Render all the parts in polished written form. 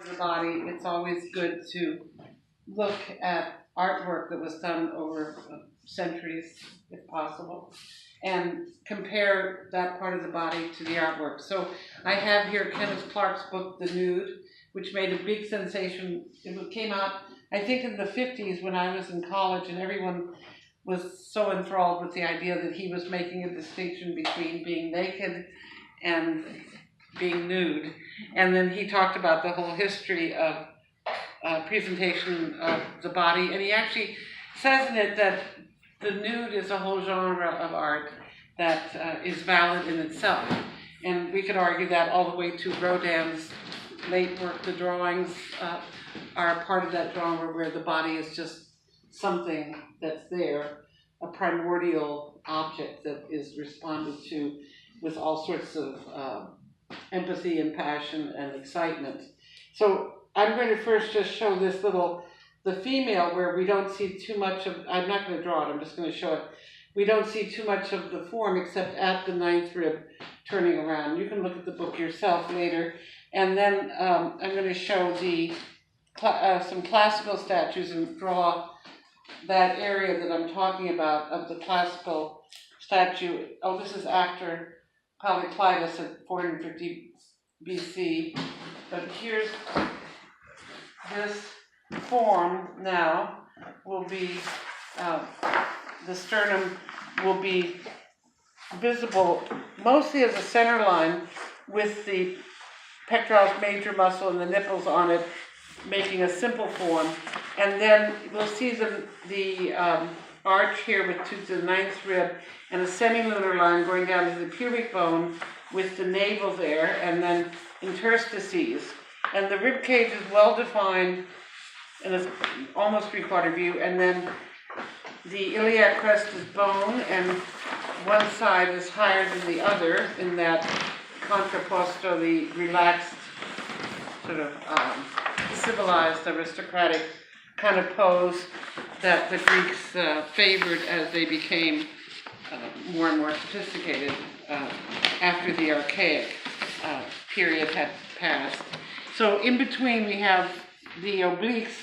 the body, it's always good to look at artwork that was done over centuries, if possible, and compare that part of the body to the artwork. So I have here Kenneth Clark's book, The Nude, which made a big sensation. It came out, I think, in the 50s when I was in college, and everyone was so enthralled with the idea that he was making a distinction between being naked and being nude. And then he talked about the whole history of presentation of the body, and he actually says in it that the nude is a whole genre of art that is valid in itself. And we could argue that all the way to Rodin's late work. The drawings are a part of that genre where the body is just something that's there, a primordial object that is responded to with all sorts of empathy and passion and excitement. So I'm going to first just show this the female, where we don't see too much of, I'm not going to draw it, I'm just going to show it. We don't see too much of the form except at the ninth rib turning around. You can look at the book yourself later. And then I'm going to show some classical statues and draw that area that I'm talking about of the classical statue. Oh, this is after Polyclitus at 450 BC. But here's this form now will be, the sternum will be visible mostly as a center line with the pectoralis major muscle and the nipples on it, making a simple form. And then we'll see the arch here to the ninth rib and a semilunar line going down to the pubic bone with the navel there, and then interstices. And the rib cage is well defined in a almost three-quarter view, and then the iliac crest is bone, and one side is higher than the other in that contrapposto, the relaxed, sort of civilized, aristocratic kind of pose that the Greeks favored as they became more and more sophisticated after the archaic period had passed. So in between we have the obliques,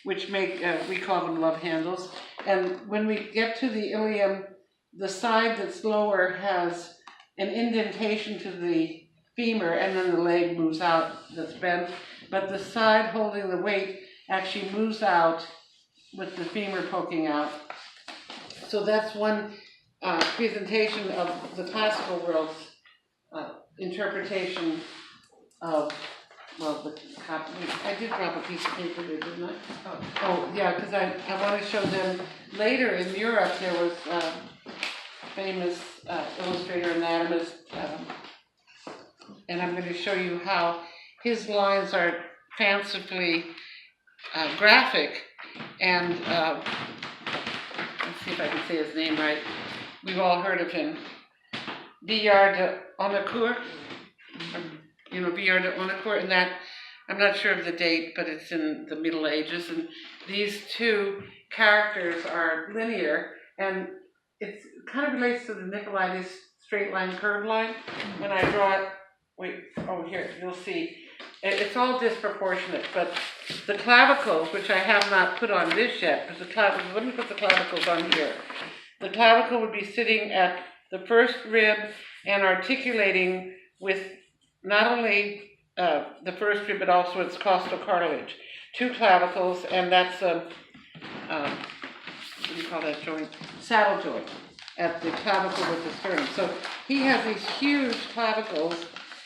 which make, we call them love handles. And when we get to the ilium, the side that's lower has an indentation to the femur, and then the leg moves out that's bent. But the side holding the weight actually moves out with the femur poking out. So that's one presentation of the classical world's interpretation of, well, I did drop a piece of paper there, didn't I? Oh yeah, because I want to show them later in Europe. There was a famous illustrator, anatomist, and I'm going to show you how his lines are fancifully graphic. And let's see if I can say his name right. We've all heard of him. Villard de Honnecourt. You know, Villard de Honnecourt, and that, I'm not sure of the date, but it's in the Middle Ages. And these two characters are linear, and it kind of relates to the Nicolaides straight line, curved line. When I draw it, wait, oh here, you'll see. It's all disproportionate, but the clavicles, which I have not put on this yet, because the clavicles, let me put the clavicles on here. The clavicle would be sitting at the first rib and articulating with not only the first rib, but also its costal cartilage. Two clavicles, and that's a, what do you call that joint? Saddle joint at the clavicle with the sternum. So he has these huge clavicles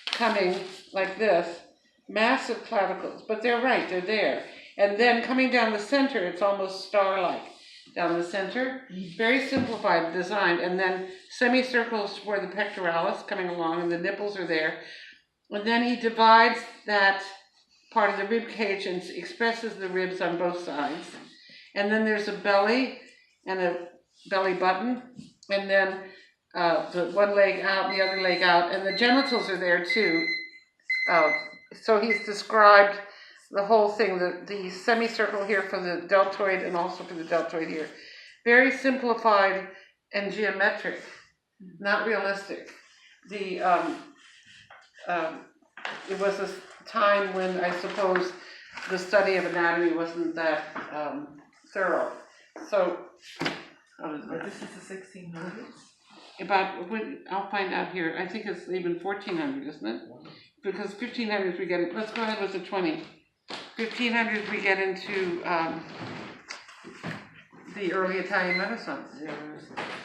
coming like this, massive clavicles, but they're right, they're there. And then coming down the center, it's almost star-like down the center. Very simplified design, and then semicircles for the pectoralis coming along, and the nipples are there. And then he divides that part of the rib cage and expresses the ribs on both sides. And then there's a belly and a belly button, and then the one leg out, the other leg out, and the genitals are there too. So he's described the whole thing, the semicircle here for the deltoid and also for the deltoid here. Very simplified and geometric, not realistic. The it was a time when I suppose the study of anatomy wasn't that thorough. So, But this is the 1600s? about when I'll find out here. I think it's even 1400, isn't it? Because 1500s we get. Let's go ahead with the 20. 1500s we get into the early Italian Renaissance.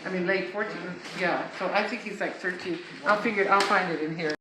I mean late 14th. Yeah. So I think he's like 13. I'll find it in here.